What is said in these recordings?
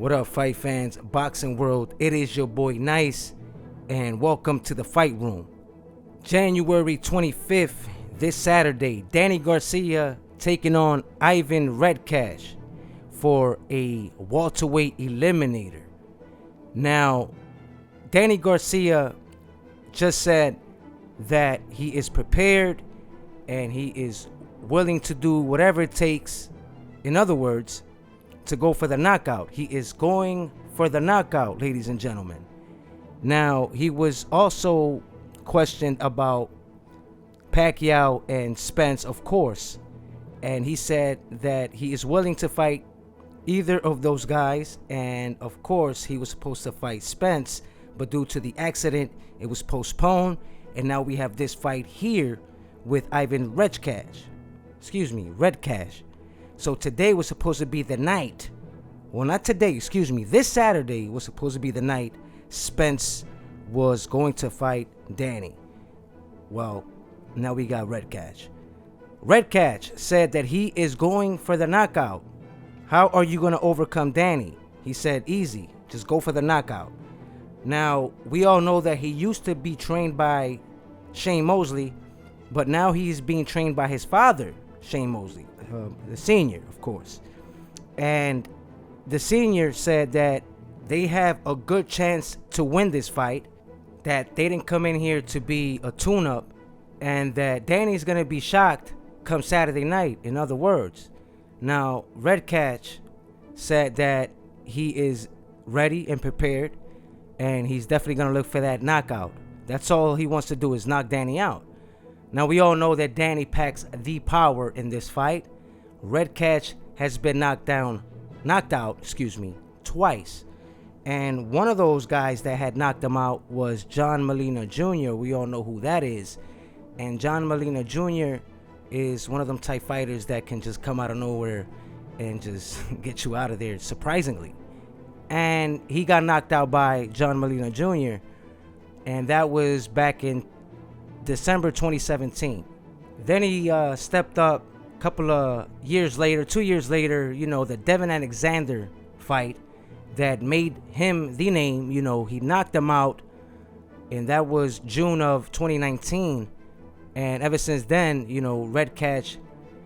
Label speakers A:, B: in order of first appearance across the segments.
A: What up, fight fans, boxing world? It is your boy Nice, and welcome to the Fight Room. January 25th, this Saturday, Danny Garcia taking on Ivan Redkach for a welterweight eliminator. Now, Danny Garcia just said that he is prepared and he is willing to do whatever it takes. In other words, to go for the knockout. He is going for the knockout, ladies and gentlemen. Now, he was also questioned about Pacquiao and Spence, of course, and he said that he is willing to fight either of those guys, and of course he was supposed to fight Spence, but due to the accident it was postponed, and now we have this fight here with Ivan Redkach. Redkach. So today was supposed to be the night. Well, not today, this Saturday was supposed to be the night Spence was going to fight Danny. Well, now we got Redkach. Redkach said that he is going for the knockout. How are you going to overcome Danny? He said, easy, just go for the knockout. Now, we all know that he used to be trained by Shane Mosley, but now he's being trained by his father, Shane Mosley, the senior, of course. And the senior said that they have a good chance to win this fight, that they didn't come in here to be a tune-up, and that Danny's going to be shocked come Saturday night, in other words. Now, Redkach said that he is ready and prepared, and he's definitely going to look for that knockout. That's all he wants to do, is knock Danny out. Now, we all know that Danny packs the power in this fight. Redkach has been knocked out, twice. And one of those guys that had knocked him out was John Molina Jr. We all know who that is. And John Molina Jr. is one of them type fighters that can just come out of nowhere and just get you out of there, surprisingly. And he got knocked out by John Molina Jr., and that was back in December 2017. Then he stepped up a couple of years later, 2 years later, the Devin Alexander fight that made him the name. He knocked him out, and that was June of 2019. And ever since then, Redkach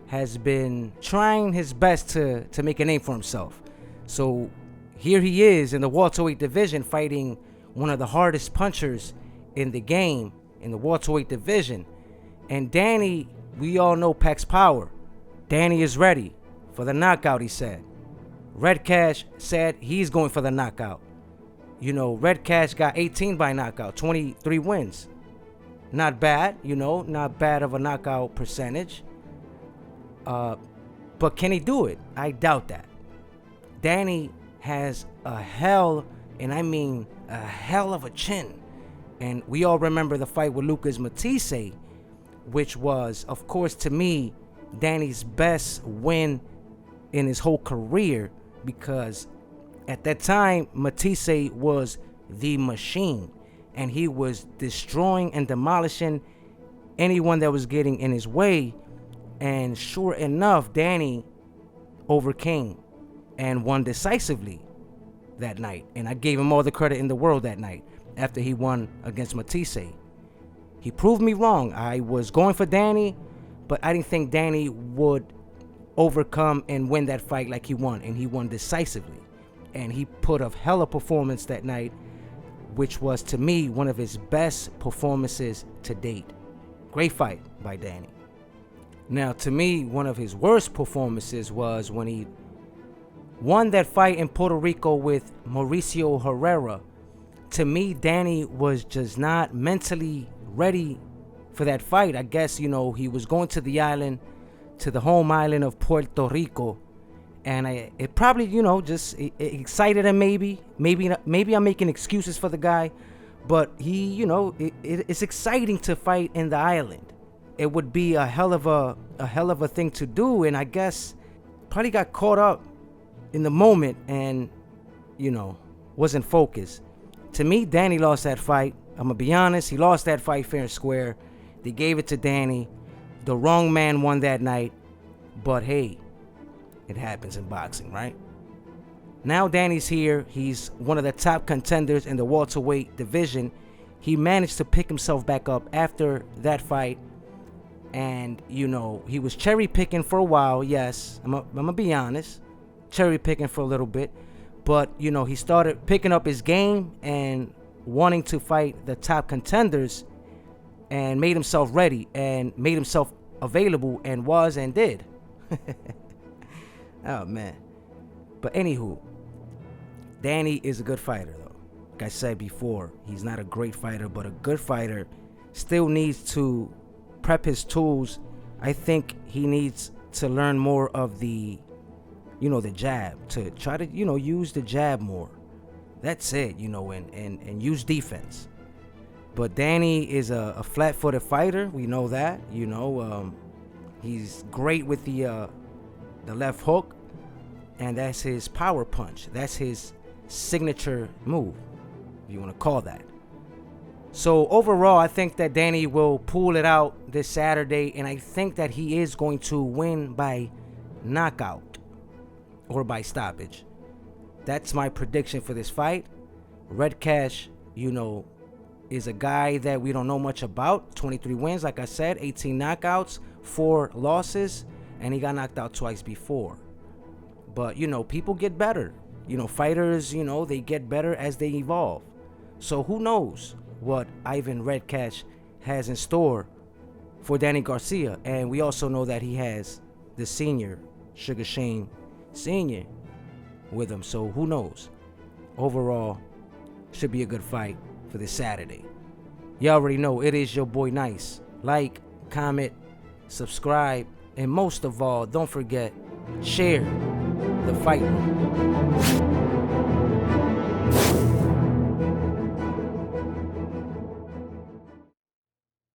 A: has been trying his best to make a name for himself. So here he is in the welterweight division fighting one of the hardest punchers in the game, in the welterweight division. And Danny, we all know, packs power. Danny is ready for the knockout, he said. Redkach said he's going for the knockout. Redkach got 18 by knockout, 23 wins. Not bad, not bad of a knockout percentage. But can he do it? I doubt that. Danny has a hell, and I mean a hell of a chin. And we all remember the fight with Lucas Matisse, which was, of course, to me, Danny's best win in his whole career, because at that time, Matisse was the machine, and he was destroying and demolishing anyone that was getting in his way. And sure enough, Danny overcame and won decisively that night. And I gave him all the credit in the world that night after he won against Matisse. He proved me wrong. I was going for Danny, but I didn't think Danny would overcome and win that fight like he won. And he won decisively. And he put a hell of a performance that night, which was, to me, one of his best performances to date. Great fight by Danny. Now, to me, one of his worst performances was when he won that fight in Puerto Rico with Mauricio Herrera. To me, Danny was just not mentally ready for that fight. I guess, he was going to the island, to the home island of Puerto Rico, and it probably, it excited him. Maybe I'm making excuses for the guy, but he, it's exciting to fight in the island. It would be a hell of a thing to do, and I guess probably got caught up in the moment and, wasn't focused. To me, Danny lost that fight. I'm gonna be honest, he lost that fight fair and square. They gave it to Danny. The wrong man won that night, but hey, it happens in boxing, right? Now Danny's here. He's one of the top contenders in the welterweight division. He managed to pick himself back up after that fight. And, you know, he was cherry picking for a while. Yes, I'm going to be honest. Cherry picking for a little bit. But, you know, he started picking up his game and wanting to fight the top contenders, and made himself ready and made himself available and was and did. Oh, man. But anywho, Danny is a good fighter, though. Like I said before, he's not a great fighter, but a good fighter. Still needs to prep his tools. I think he needs to learn more of the, you know, the jab, to try to, you know, use the jab more. That's it, you know, and use defense. But Danny is a flat-footed fighter. We know that, you know. He's great with the left hook, and that's his power punch. That's his signature move, if you want to call that. So overall, I think that Danny will pull it out this Saturday, and I think that he is going to win by knockout or by stoppage. That's my prediction for this fight. Redkach, you know, is a guy that we don't know much about. 23 wins, like I said, 18 knockouts, 4 losses, and he got knocked out twice before. But, you know, people get better. You know, fighters, you know, they get better as they evolve. So who knows what Ivan Redkach has in store for Danny Garcia. And we also know that he has the senior, Sugar Shane Sr., with him. So who knows? Overall, should be a good fight for this Saturday. You already know it is your boy Nice. Like, comment, subscribe, and most of all, don't forget, share the fight room.